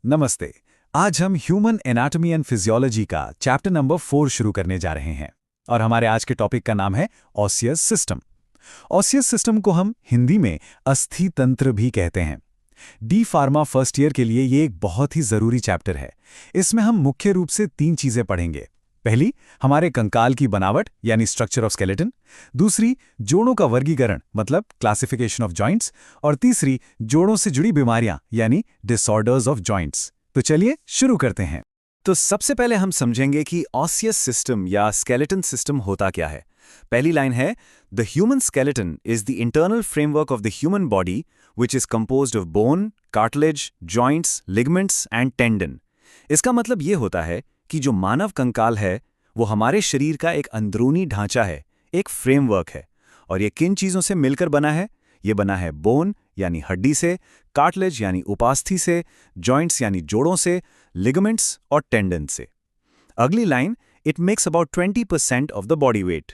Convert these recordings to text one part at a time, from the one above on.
नमस्ते। आज हम ह्यूमन एनाटॉमी एंड फिजियोलॉजी का चैप्टर नंबर 4 शुरू करने जा रहे हैं और हमारे आज के टॉपिक का नाम है ऑसियस सिस्टम। ऑसियस सिस्टम को हम हिंदी में अस्थि तंत्र भी कहते हैं। डी फार्मा फर्स्ट ईयर के लिए ये एक बहुत ही जरूरी चैप्टर है। इसमें हम मुख्य रूप से 3 चीजें पढ़ेंगे। पहली, हमारे कंकाल की बनावट यानी स्ट्रक्चर ऑफ स्केलेटन। दूसरी, जोड़ों का वर्गीकरण मतलब क्लासिफिकेशन ऑफ जॉइंट्स। और तीसरी, जोड़ों से जुड़ी बीमारियां यानी डिसऑर्डर्स ऑफ जॉइंट्स। तो चलिए शुरू करते हैं। तो सबसे पहले हम समझेंगे कि ऑसियस सिस्टम या स्केलेटन सिस्टम होता क्या है। पहली लाइन है, the human skeleton is the internal framework of the human body which is composed of bone, cartilage, joints, ligaments and tendon. इसका मतलब ये होता है कि जो मानव कंकाल है वो हमारे शरीर का एक अंदरूनी ढांचा है, एक फ्रेमवर्क है। और ये किन चीज़ों से मिलकर बना है? ये बना है बोन यानी हड्डी से, कार्टिलेज यानी उपास्थि से, जॉइंट्स यानी जोड़ों से, लिगामेंट्स और टेंडन से। अगली line, it makes about 20% of the body weight.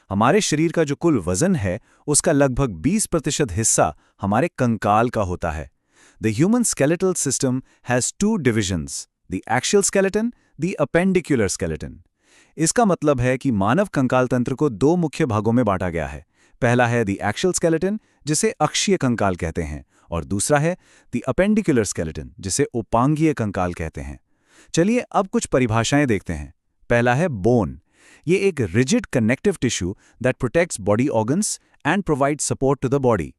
हमारे शरीर का जो कुल वजन है उसका लगभग 20% हिस्सा हमारे कंकाल का होता है। The human skeletal system has 2 divisions, the axial skeleton, the appendicular skeleton. इसका मतलब है कि मानव कंकाल तंत्र को 2 मुख्य भागों में बांटा गया है। पहला है द एक्सियल स्केलेटन जिसे अक्षीय कंकाल कहते हैं, और दूसरा है द अपेंडिकुलर स्केलेटन जिसे उपांगीय कंकाल कहते हैं। चलिए अब कुछ परिभाषाएं देखते हैं। पहला है बोन। ये एक rigid connective tissue that protects body organs and provide support to the body.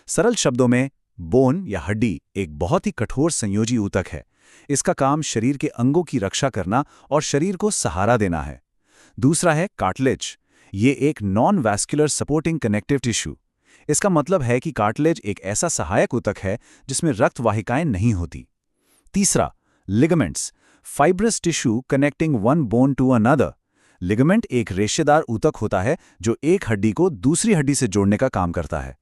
सरल शब्दों में बोन या हड्डी एक बहुत ही कठोर संयोजी ऊतक है। इसका काम शरीर के अंगों की रक्षा करना और शरीर को सहारा देना है। दूसरा है कार्टिलेज। ये एक non vascular supporting connective tissue. इसका मतलब है कि कार्टिलेज एक ऐसा सहायक ऊतक है जिसमें रक्त वाहिकाएं नहीं होती। तीसरा, ligaments, fibrous tissue connecting one bone to another. Ligament एक रेशेदार ऊतक होता है जो एक हड्डी को दूसरी हड्डी से जोड़ने का काम करता है।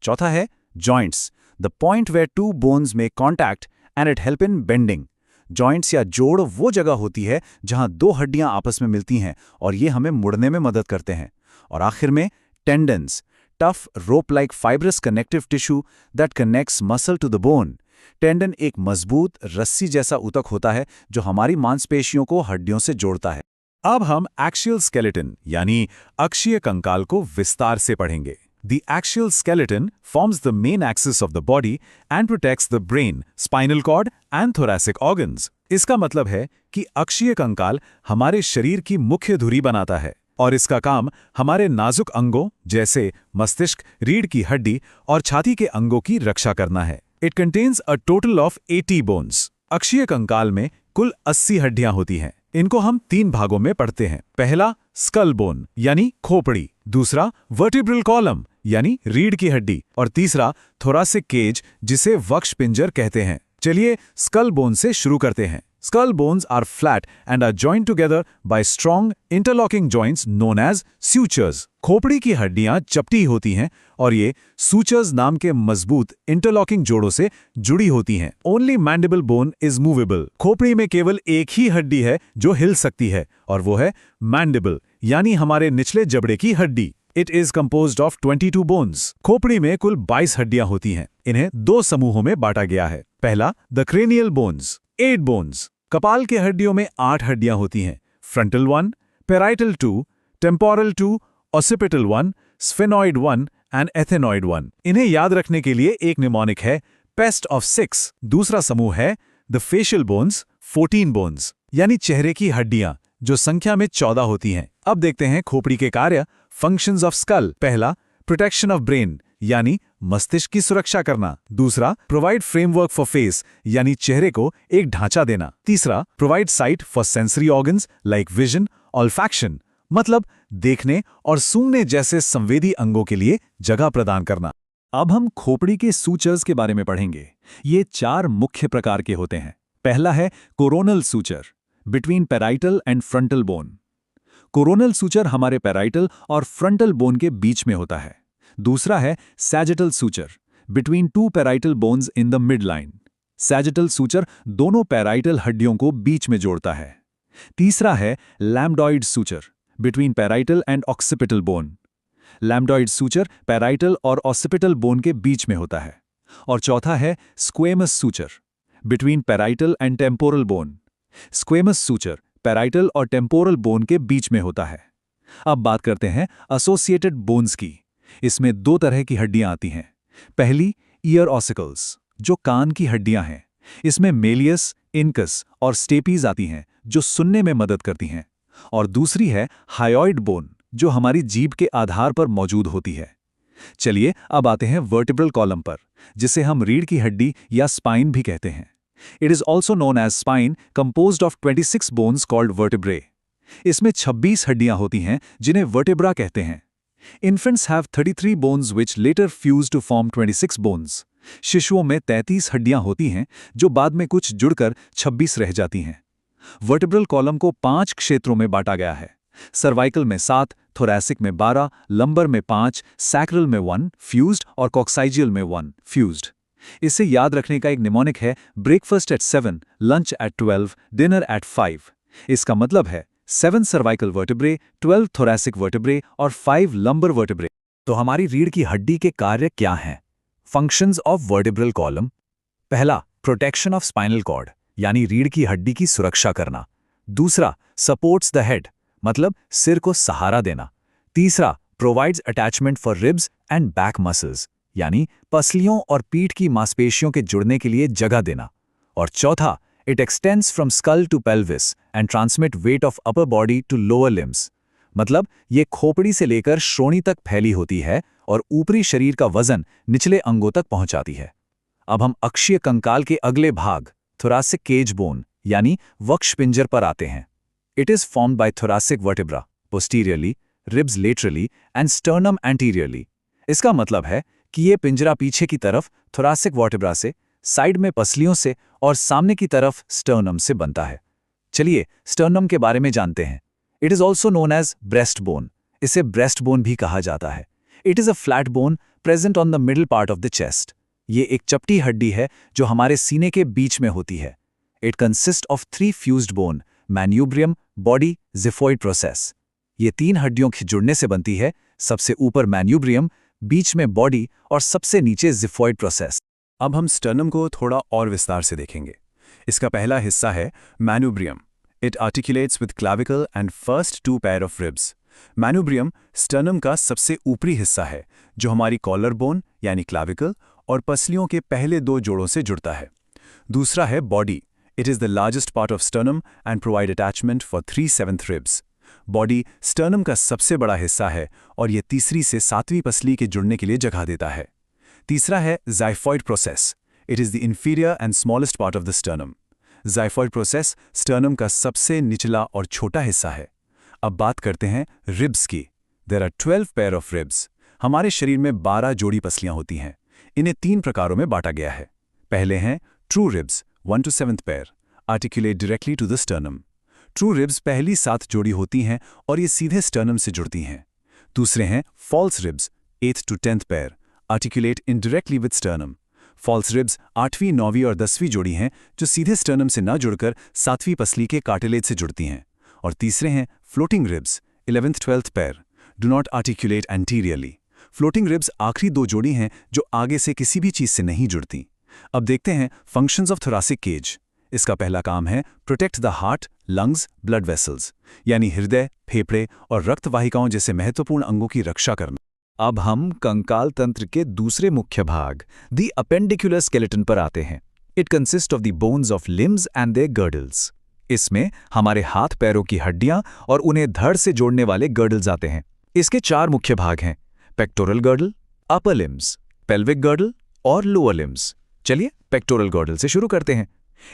चौथा है joints, the point where 2 bones make contact and it help in bending. Joints या जोड़ वो जगह होती है जहां 2 हड्डियां आपस में मिलती हैं और ये हमें मुड़ने में मदद करते हैं। और आखिर में tendons, tough rope like fibrous connective tissue that connects muscle to the bone. Tendon एक मजबूत रस्सी जैसा ऊतक होता है जो हमारी मांसपेशियों को हड्डियों से जोड़ता है। अब हम एक्सियल स्केलेटन यानी अक्षीय कंकाल को विस्तार से पढ़ेंगे। The axial skeleton forms the main axis of the body and protects the brain, spinal cord and thoracic organs. इसका मतलब है कि अक्षीय कंकाल हमारे शरीर की मुख्य धुरी बनाता है और इसका काम हमारे नाजुक अंगों जैसे मस्तिष्क, रीढ़ की हड्डी और छाती के अंगों की रक्षा करना है। It contains a total of 80 bones. अक्षीय कंकाल में कुल 80 हड्डियां होती हैं। इनको हम 3 भागों में पढ़ते हैं। पहला, स्कल बोन यानी खोपड़ी। दूसरा, वर्टिब्रल कॉलम यानी रीढ़ की हड्डी। और तीसरा, थोरासिक केज जिसे वक्ष पिंजर कहते हैं। चलिए स्कल बोन से शुरू करते हैं। Skull bones are flat and are joined together by strong interlocking joints known as sutures. खोपड़ी की हड्डियां चपटी होती हैं और ये सूचर्स नाम के मजबूत इंटरलॉकिंग जोड़ों से जुड़ी होती हैं। Only mandible bone is movable. खोपड़ी में केवल एक ही हड्डी है जो हिल सकती है और वो है मैंडिबल यानी हमारे निचले जबड़े की हड्डी। It is composed of 22 bones. खोपड़ी में कुल 22 हड्डियां होती हैं। इन्हें 2 समूहों में बांटा गया है। पहला, the cranial bones, 8 bones. कपाल के हड्डियों में 8 हड्डियां होती हैं। Frontal 1, parietal 2, temporal 2, occipital 1, sphenoid 1 and ethenoid 1. इन्हें याद रखने के लिए एक निमोनिक है, pest of 6. दूसरा समूह है the facial bones, 14 bones, यानी चेहरे की हड्डियां जो संख्या में 14 होती हैं। अब देखते हैं खोपड़ी के कार्य, फंक्शंस ऑफ स्कल। पहला, प्रोटेक्शन ऑफ ब्रेन यानी मस्तिष्क की सुरक्षा करना। दूसरा, प्रोवाइड फ्रेमवर्क फॉर फेस यानी चेहरे को एक ढांचा देना। तीसरा, provide site for sensory organs like vision, olfaction मतलब देखने और सूंघने जैसे संवेदी अंगों के लिए जगह प्रदान करना। अब हम खोपड़ी के सूचर्स के बारे में पढ़ेंगे। ये 4 मुख्य प्रकार के होते हैं। पहला है coronal suture, between parietal and frontal bone. Coronal suture हमारे पैराइटल और फ्रंटल बोन के बीच में होता है। दूसरा है sagittal suture, between 2 parietal bones in the mid line. Sagittal suture दोनों पैराइटल हड्डियों को बीच में जोड़ता है। तीसरा है lambdoid suture, between parietal and occipital bone. Lambdoid suture parietal और ऑक्सिपिटल बोन के बीच में होता है। और चौथा है squamous suture, between parietal and temporal bone. Squamous suture parietal और टेम्पोरल बोन के बीच में होता है। अब बात करते हैं एसोसिएटेड बोन्स की। इसमें दो तरह की हड्डियां आती हैं। पहली ईयर ऑसिकल्स, जो कान की हड्डियां हैं। इसमें मेलियस, इनकस और स्टेपीज आती हैं, जो सुनने में मदद करती हैं। और दूसरी है हायोइड बोन, जो हमारी जीभ के आधार पर मौजूद होती है। चलिए अब आते हैं वर्टिब्रल कॉलम पर, जिसे हम रीढ़ की हड्डी या स्पाइन भी कहते हैं। It is also known as spine, composed of 26 bones called vertebrae. इसमें 26 हड्डियां होती हैं, जिन्हें वर्टिब्रा कहते हैं। Infants have 33 bones which later fuse to form 26 bones. शिशुओं में 33 हड्डियां होती हैं, जो बाद में कुछ जुड़कर 26 रह जाती हैं। वर्टिब्रल कॉलम को 5 क्षेत्रों में बांटा गया है। सर्वाइकल में 7, थोरैसिक में 12, लंबर में 5, सैक्रल में 1, फ्यूज्ड और कॉक्साइजियल में 1, फ्यूज्ड। इसे याद रखने का एक निमोनिक है breakfast at 7, lunch at 12, dinner at 5। इसका मतलब है 7 सर्वाइकल वर्टिब्रे, 12 थोरैसिक वर्टिब्रे और 5 लंबर वर्टिब्रे। तो हमारी रीढ़ की हड्डी के कार्य क्या हैं? Functions of vertebral column. पहला, प्रोटेक्शन ऑफ स्पाइनल कॉर्ड, यानी रीढ़ की हड्डी की सुरक्षा करना। दूसरा, सपोर्ट्स द हेड, मतलब सिर को सहारा देना। तीसरा, provides attachment for ribs and back muscles, यानी पसलियों और पीठ की मांसपेशियों के जुड़ने के लिए जगह देना। और चौथा, It extends from skull to pelvis and transmit weight of upper body to lower limbs. मतलब ये खोपड़ी से लेकर श्रोणि तक फैली होती है और ऊपरी शरीर का वजन निचले अंगों तक पहुंचाती है। अब हम अक्षीय कंकाल के अगले भाग, thoracic cage bone, यानी वक्षपिंजर पर आते हैं। It is formed by thoracic vertebra posteriorly, ribs laterally and sternum anteriorly. इसका मतलब है कि ये पिंजरा पीछे की तरफ thoracic vertebra से, साइड में पसलियों से और सामने की तरफ स्टर्नम से बनता है। चलिए स्टर्नम के बारे में जानते हैं। It is also known as breast bone. इसे ब्रेस्ट बोन भी कहा जाता है। It is a flat bone present on the middle part of the chest. ये एक चपटी हड्डी है जो हमारे सीने के बीच में होती है। It consist of 3 fused bone, manubrium, body, xiphoid process. ये 3 हड्डियों के जुड़ने से बनती है। सबसे ऊपर मैन्यूब्रियम, बीच में बॉडी और सबसे नीचे जिफोइड प्रोसेस। अब हम स्टर्नम को थोड़ा और विस्तार से देखेंगे। इसका पहला हिस्सा है manubrium. It articulates with clavicle and first 2 pair of ribs. Manubrium sternum का सबसे ऊपरी हिस्सा है, जो हमारी कॉलर बोन यानी क्लाविकल और पसलियों के पहले 2 जोड़ों से जुड़ता है। दूसरा है body. It is the largest part of sternum and provide attachment for 3/7 ribs. Body sternum का सबसे बड़ा हिस्सा है और यह तीसरी से 7वीं पसली के जुड़ने के लिए जगह देता है। तीसरा है xiphoid process. It is the inferior and smallest part of the sternum. Xiphoid process sternum का सबसे निचला और छोटा हिस्सा है। अब बात करते हैं रिब्स की। There are 12 pair of ribs. हमारे शरीर में 12 जोड़ी पसलियां होती हैं। इन्हें 3 प्रकारों में बांटा गया है। पहले हैं true ribs 1 to 7th pair, articulate directly to the sternum. True ribs पहली 7 जोड़ी होती हैं और ये सीधे स्टर्नम से जुड़ती हैं। दूसरे हैं false ribs 8th to 10th pair, articulate indirectly with sternum. False ribs 8वीं, 9वीं और 10वीं जोड़ी हैं, जो सीधे स्टर्नम से न जुड़कर 7वीं पसली के कार्टिलेज से जुड़ती हैं। और तीसरे हैं floating ribs 11th, 12th pair, do not articulate anteriorly. Floating ribs आखिरी 2 जोड़ी हैं जो आगे से किसी भी चीज से नहीं जुड़ती। अब देखते हैं फंक्शंस ऑफ थोरासिक केज। इसका पहला काम है protect the heart, lungs, blood vessels, यानी हृदय, फेफड़े और रक्त वाहिकाओं जैसे महत्वपूर्ण अंगों की रक्षा करना। अब हम कंकाल तंत्र के दूसरे मुख्य भाग द अपेंडिकुलर स्केलेटन पर आते हैं। It consist of the bones of limbs and their girdles. इसमें हमारे हाथ पैरों की हड्डियां और उन्हें धड़ से जोड़ने वाले गर्डल्स आते हैं। इसके 4 मुख्य भाग हैं: pectoral girdle, upper limbs, pelvic girdle और लोअर लिम्स। चलिए पेक्टोरल गर्डल से शुरू करते हैं।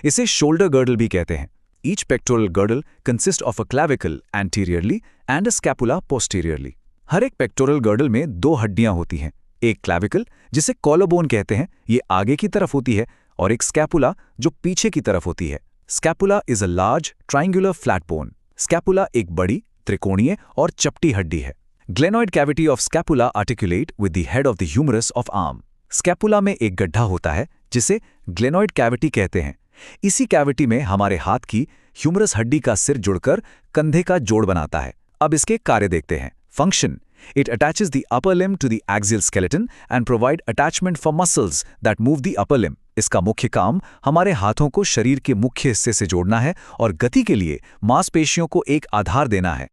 इसे शोल्डर गर्डल भी कहते हैं। Each pectoral girdle consist of a clavicle anteriorly and a scapula posteriorly. हर एक पेक्टोरल गर्डल में 2 हड्डियां होती हैं। एक क्लैविकल, जिसे कॉलरबोन कहते हैं, ये आगे की तरफ होती है, और एक स्कैपुला जो पीछे की तरफ होती है। Scapula is a large triangular flat bone. Scapula एक बड़ी, त्रिकोणीय और चपटी हड्डी है। Glenoid cavity of scapula articulate with the head of the humerus of arm. Scapula में एक गड्ढा होता है जिसे ग्लेनॉइड कैविटी कहते हैं। इसी कैविटी में हमारे हाथ की ह्यूमरस हड्डी का सिर जुड़कर कंधे का जोड़ बनाता है। अब इसके कार्य देखते हैं। Function: It attaches the upper limb to the axial skeleton and provide attachment for muscles that move the upper limb. इसका मुख्य काम हमारे हाथों को शरीर के मुख्य हिस्से से जोड़ना है और गति के लिए मांसपेशियों को एक आधार देना है।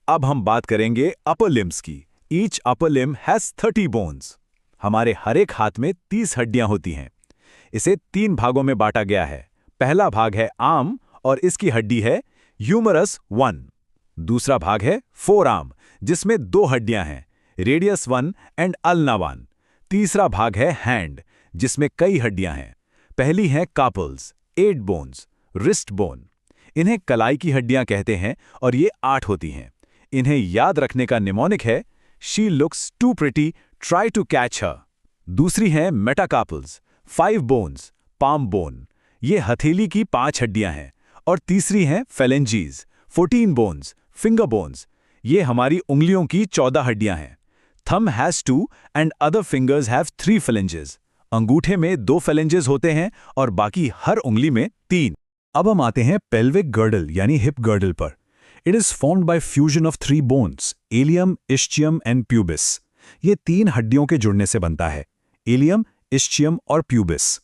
अब हम बात करेंगे अपर लिम्स की। Each upper limb has 30 bones. हमारे हर एक हाथ में 30 हड्डियां होती हैं। इसे 3 भागों में बांटा गया है। पहला भाग है आर्म और इसकी हड्डी है ह्यूमरस 1। दूसरा भाग है फोर आर्म जिसमें 2 हड्डियां हैं, रेडियस 1 एंड अल्ना 1। तीसरा भाग है हैंड जिसमें कई हड्डियां हैं। पहली हैं कार्पल्स 8 बोन्स, रिस्ट बोन। इन्हें कलाई की हड्डियां कहते हैं और ये 8 होती हैं। इन्हें याद रखने का निमोनिक है she looks too pretty, try to catch her. दूसरी हैं मेटाकार्पल्स 5 बोन्स, पाम बोन। ये हथेली की 5 हड्डियां हैं। और तीसरी हैं फेलेंजीज 14 बोन्स, फिंगर बोन्स। ये हमारी उंगलियों की 14 हड्डियां हैं। Thumb has 2 and other fingers have 3 phalanges। अंगूठे में 2 phalanges होते हैं और बाकी हर उंगली में 3। अब हम आते हैं पेल्विक गर्डल यानी हिप गर्डल पर। It is formed by fusion of 3 bones, allium, ischium and pubis. ये 3 हड्डियों के जुड़ने से बनता है, एलियम, इस्चियम और प्यूबिस।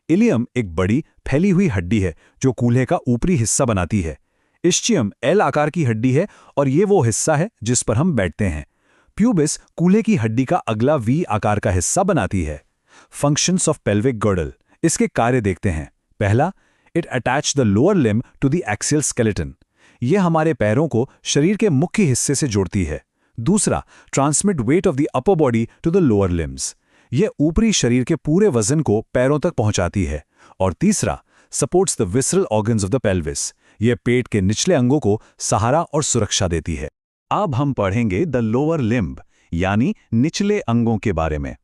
इलियम एक बड़ी फैली हुई हड्डी है जो कूल्हे का ऊपरी हिस्सा बनाती है। इस्चियम एल आकार की हड्डी है और ये वो हिस्सा है जिस पर हम बैठते हैं। प्यूबिस कूल्हे की हड्डी का अगला वी आकार का हिस्सा बनाती है। फंक्शंस ऑफ पेल्विक गर्डल, इसके कार्य देखते हैं। पहला, it attach the lower limb to the axial skeleton. ये हमारे पैरों को शरीर के मुख्य हिस्से से जोड़ती है। दूसरा, transmit weight of the upper body to the lower limbs. ये ऊपरी शरीर के पूरे वजन को पैरों तक पहुंचाती है। और तीसरा, supports the visceral organs of the pelvis. ये पेट के निचले अंगों को सहारा और सुरक्षा देती है। अब हम पढ़ेंगे द लोअर लिम्ब यानी निचले अंगों के बारे में।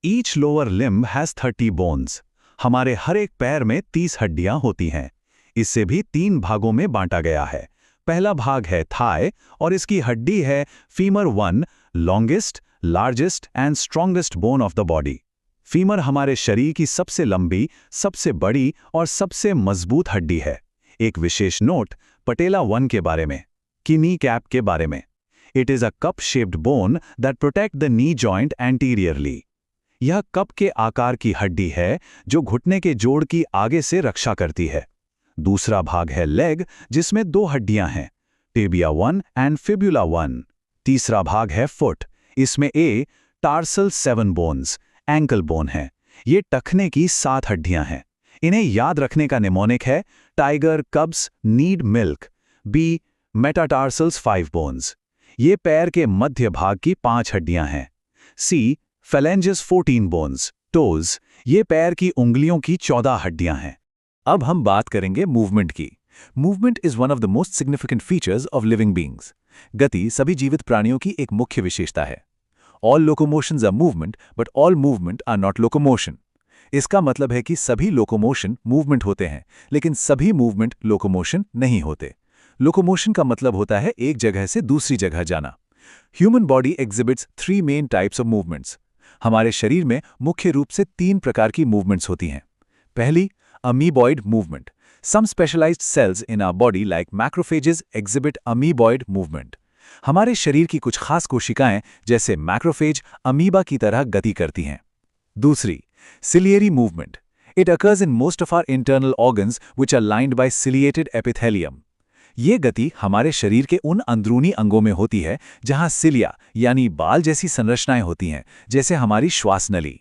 Each lower limb has 30 bones. हमारे हर एक पैर में 30 हड्डियां होती हैं। इसे भी 3 भागों में बांटा गया है। पहला भाग है थाई और इसकी हड्डी है femur 1, longest, largest and strongest bone of the body. Femur हमारे शरीर की सबसे लंबी, सबसे बड़ी और सबसे मजबूत हड्डी है। एक विशेष नोट पटेला 1 के बारे में, की नी कैप के बारे में। It is a cup shaped bone that protect the knee joint anteriorly. यह कप के आकार की हड्डी है जो घुटने के जोड़ की आगे से रक्षा करती है। दूसरा भाग है लेग जिसमें 2 हड्डियां हैं, टेबिया 1 एंड फिब्युला 1। तीसरा भाग है फुट, इसमें टार्सल 7 बोन्स, एंकल बोन है। ये टखने की 7 हड्डियां हैं। इन्हें याद रखने का निमोनिक है tiger cubs need milk. B, metatarsals 5 bones. ये पैर के मध्य भाग की 5 हड्डियां हैं। C, phalanges 14 bones, toes. ये पैर की उंगलियों की 14 हड्डियां हैं। अब हम बात करेंगे मूवमेंट की। Movement is one of the most significant features of living beings. गति सभी जीवित प्राणियों की एक मुख्य विशेषता है। All locomotions are movement but all movement are not locomotion. इसका मतलब है कि सभी लोकोमोशन मूवमेंट होते हैं लेकिन सभी मूवमेंट लोकोमोशन नहीं होते। लोकोमोशन का मतलब होता है एक जगह से दूसरी जगह जाना। Human body exhibits 3 main types of movements. हमारे शरीर में मुख्य रूप से 3 प्रकार की मूवमेंट्स होती हैं। पहली, amoeboid movement. Some specialised cells in our body like macrophages exhibit amoeboid movement. हमारे शरीर की कुछ खास कोशिकाएं जैसे मैक्रोफेज अमीबा की तरह गति करती हैं। दूसरी, ciliary movement. It occurs in most of our internal organs which are lined by ciliated epithelium. ये गति हमारे शरीर के उन अंदरूनी अंगों में होती है जहां सिलिया यानी बाल जैसी संरचनाएं होती हैं, जैसे हमारी श्वास नली।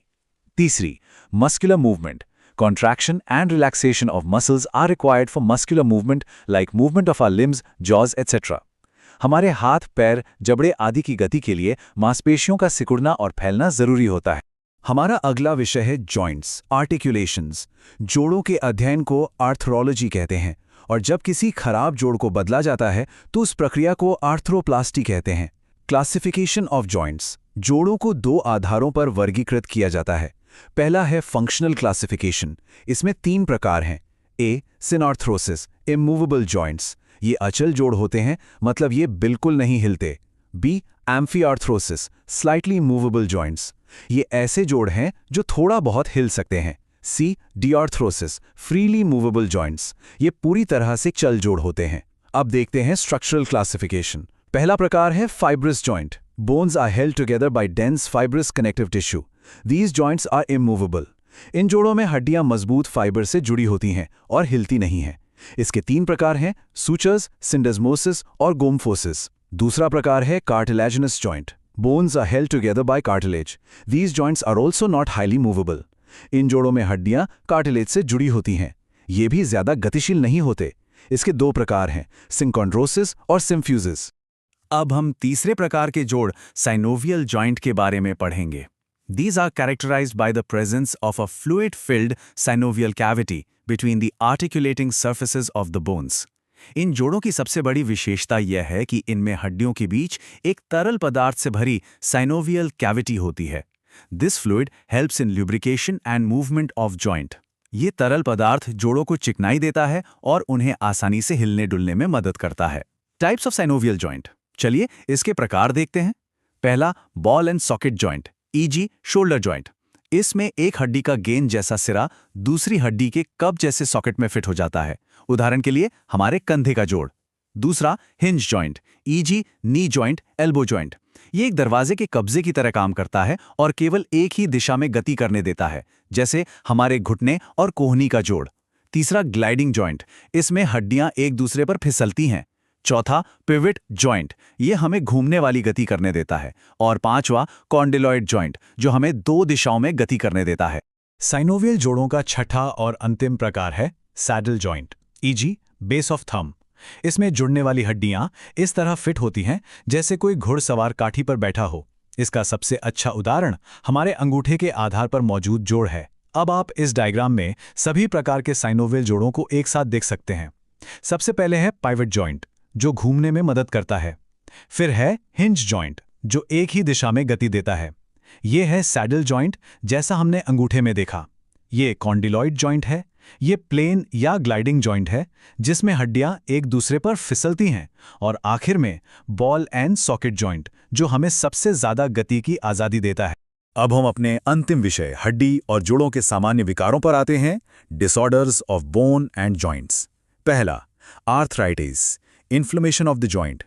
तीसरी, muscular movement. Contraction and relaxation of muscles are required for muscular movement like movement of our limbs, jaws, etc. हमारे हाथ, पैर, जबड़े आदि की गति के लिए मांसपेशियों का सिकुड़ना और फैलना जरूरी होता है। हमारा अगला विषय है जॉइंट्स, आर्टिकुलेशंस। जोड़ों के अध्ययन को आर्थ्रोलॉजी कहते हैं और जब किसी खराब जोड़ को बदला जाता है तो उस प्रक्रिया को आर्थ्रोप्लास्टी कहते हैं। Classification of joints. जोड़ों को 2 आधारों पर वर्गीकृत किया जाता है। पहला है फंक्शनल क्लासिफिकेशन। इसमें 3 प्रकार हैं। ए, सिनआर्थ्रोसिस, इमूवेबल जॉइंट्स। ये अचल जोड़ होते हैं, मतलब ये बिल्कुल नहीं हिलते। B, amphiarthrosis, slightly movable joints. ये ऐसे जोड़ हैं जो थोड़ा बहुत हिल सकते हैं। सी, डिआर्थ्रोसिस, फ्रीली मूवेबल जॉइंट्स। ये पूरी तरह से चल जोड़ होते हैं। अब देखते हैं स्ट्रक्चरल क्लासिफिकेशन। पहला प्रकार है fibrous joint. Bones are held together by dense fibrous connective tissue. These joints are immovable. इन जोड़ों में हड्डियां मजबूत फाइबर से जुड़ी होती हैं और हिलती नहीं हैं। इसके 3 प्रकार हैं: सूचर्स, सिंडेस्मोसिस और गोम्फोसिस। दूसरा प्रकार है cartilaginous joint. Bones are held together by cartilage. These joints are also not highly movable. इन जोड़ों में हड्डियां कार्टिलेज से जुड़ी होती हैं। ये भी ज्यादा गतिशील नहीं होते। इसके 2 प्रकार हैं, सिंकोंड्रोसिस और सिम्फ्यूजिस। अब हम तीसरे प्रकार के जोड़ साइनोवियल जॉइंट के बारे में पढ़ेंगे। These are characterized by the presence of a fluid-filled synovial cavity between the articulating surfaces of the bones. इन जोड़ों की सबसे बड़ी विशेषता यह है कि इनमें हड्डियों के बीच एक तरल पदार्थ से भरी synovial cavity होती है। This fluid helps in lubrication and movement of joint. ये तरल पदार्थ जोड़ों को चिकनाई देता है और उन्हें आसानी से हिलने डुलने में मदद करता है। Types of synovial joint. चलिए इसके प्रकार देखते हैं। पहला, ball and socket joint, easy shoulder joint. इसमें एक हड्डी का गेंद जैसा सिरा दूसरी हड्डी के कप जैसे सॉकेट में फिट हो जाता है। उदाहरण के लिए हमारे कंधे का जोड़। दूसरा, hinge joint, easy knee joint, elbow joint. ये एक दरवाजे के कब्जे की तरह काम करता है और केवल एक ही दिशा में गति करने देता है, जैसे हमारे घुटने और कोहनी का जोड़। तीसरा, ग्लाइडिंग जॉइंट। इसमें हड्डियां एक दूसरे पर फिसलती हैं। चौथा, पिवट जॉइंट, ये हमें घूमने वाली गति करने देता है। और पांचवा, कॉन्डिलॉइड जॉइंट, जो हमें 2 दिशाओं में गति करने देता है। साइनोवियल जोड़ों का छठा और अंतिम प्रकार है saddle joint, easy base of thumb. इसमें जुड़ने वाली हड्डियां इस तरह फिट होती हैं जैसे कोई घुड़सवार काठी पर बैठा हो। इसका सबसे अच्छा उदाहरण हमारे अंगूठे के आधार पर मौजूद जोड़ है। अब आप इस डायग्राम में सभी प्रकार के साइनोवियल जोड़ों को एक साथ देख सकते हैं। सबसे पहले है पाइवट जॉइंट, जो घूमने में मदद करता है। फिर है हिंज जॉइंट, जो एक ही दिशा में गति देता है। यह है सैडल जॉइंट, जैसा हमने अंगूठे में देखा। ये कॉन्डिलॉइड जॉइंट है। ये प्लेन या ग्लाइडिंग जॉइंट है, जिसमें हड्डियां एक दूसरे पर फिसलती हैं। और आखिर में बॉल एंड सॉकेट जॉइंट, जो हमें सबसे ज्यादा गति की आजादी देता है। अब हम अपने अंतिम विषय हड्डी और जोड़ों के सामान्य विकारों पर आते हैं, disorders of bone and joints. पहला, arthritis, inflammation of the joint.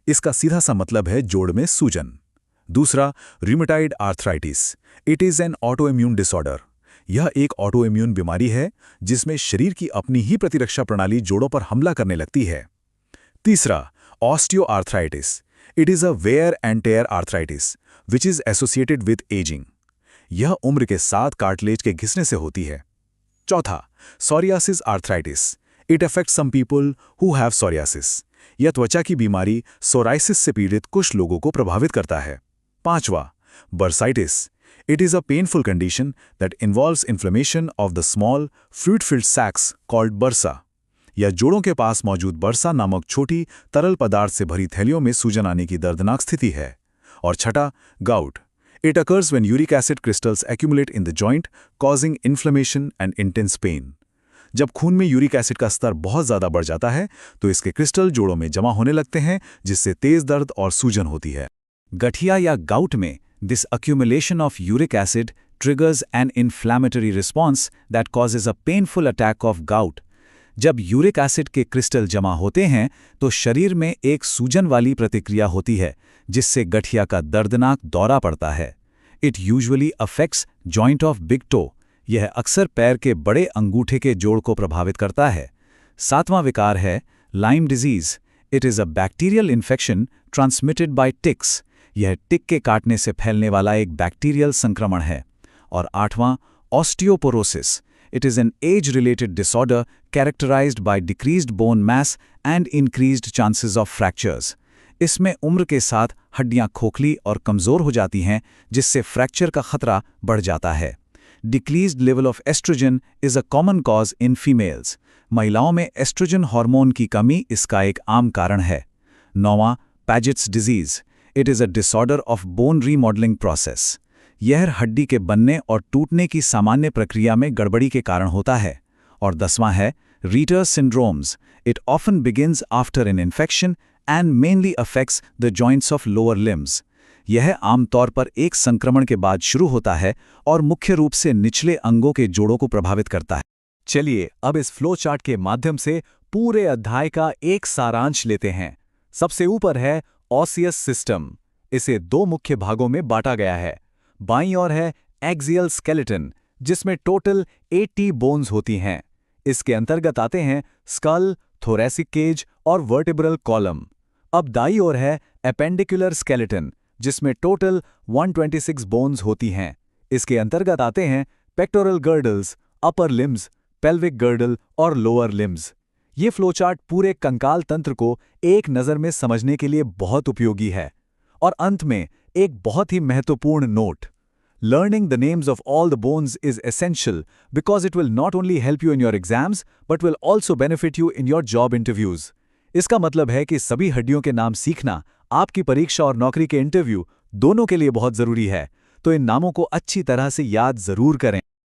इसका सीधा सा मतलब है जोड़ में सूजन। दूसरा, rheumatoid arthritis. It is an autoimmune disorder. यह एक ऑटोइम्यून बीमारी है जिसमें शरीर की अपनी ही प्रतिरक्षा प्रणाली जोड़ों पर हमला करने लगती है। तीसरा, osteoarthritis. It is a wear and tear arthritis which is associated with ageing. यह उम्र के साथ कार्टिलेज के घिसने से होती है। चौथा, psoriasis arthritis. It affects some people who have psoriasis. यह त्वचा की बीमारी सोराइसिस से पीड़ित कुछ लोगों को प्रभावित करता है। पांचवा, bursitis. It is a painful condition that involves inflammation of the small, fluid-filled sacs called bursa. यह जोड़ों के पास मौजूद बर्सा नामक छोटी तरल पदार्थ से भरी थैलियों में सूजन आने की दर्दनाक स्थिति है। और छठा, gout. It occurs when uric acid crystals accumulate in the joint, causing inflammation and intense pain. जब खून में यूरिक एसिड का स्तर बहुत ज़्यादा बढ़ जाता है तो इसके क्रिस्टल जोड़ों में जमा होने लगते हैं, जिससे तेज दर्द और सूजन होती है। गठिया या गाउट में this accumulation of uric acid triggers an inflammatory response that causes a painful attack of gout. जब यूरिक एसिड के क्रिस्टल जमा होते हैं तो शरीर में एक सूजन वाली प्रतिक्रिया होती है, जिससे गठिया का दर्दनाक दौरा पड़ता है। It usually affects joint of big toe. यह अक्सर पैर के बड़े अंगूठे के जोड़ को प्रभावित करता है। सातवां विकार है Lyme disease. It is a bacterial infection transmitted by ticks. यह टिक के काटने से फैलने वाला एक बैक्टीरियल संक्रमण है। और आठवां, osteoporosis. It is an age related disorder characterised by decreased bone mass and increased chances of fractures. इसमें उम्र के साथ हड्डियां खोखली और कमजोर हो जाती हैं, जिससे फ्रैक्चर का खतरा बढ़ जाता है। Decreased level of oestrogen is a common cause in females. महिलाओं में एस्ट्रोजन हार्मोन की कमी इसका एक आम कारण है। नौवां, Paget's disease. It is a disorder of bone remodeling process. यह हड्डी के बनने और टूटने की सामान्य प्रक्रिया में गड़बड़ी के कारण होता है। और 10वां है रीटर syndromes. It often begins after an infection and mainly affects the joints of lower limbs. यह आमतौर पर एक संक्रमण के बाद शुरू होता है और मुख्य रूप से निचले अंगों के जोड़ों को प्रभावित करता है। चलिए अब इस फ्लो चार्ट के माध्यम से पूरे अध्याय का एक सारांश लेते हैं। सबसे ऊपर है ऑसियस सिस्टम। इसे 2 मुख्य भागों में बांटा गया है। बाईं ओर है एक्सियल स्केलेटन, जिसमें टोटल 80 बोन्स होती हैं। इसके अंतर्गत आते हैं स्कल, थोरैसिक केज और वर्टेब्रल कॉलम। अब दाईं ओर है एपेंडिकुलर स्केलेटन, जिसमें टोटल 126 बोन्स होती हैं। इसके अंतर्गत आते हैं pectoral girdles, upper limbs, pelvic girdle और लोअर लिम्स। ये फ्लोचार्ट पूरे कंकाल तंत्र को एक नज़र में समझने के लिए बहुत उपयोगी है। और अंत में एक बहुत ही महत्वपूर्ण note: Learning the names of all the bones is essential because it will not only help you in your exams but will also benefit you in your job interviews. इसका मतलब है कि सभी हड्डियों के नाम सीखना आपकी परीक्षा और नौकरी के इंटरव्यू दोनों के लिए बहुत ज़रूरी है, तो इन नामों को अच्छी तरह से याद ज़रूर करें।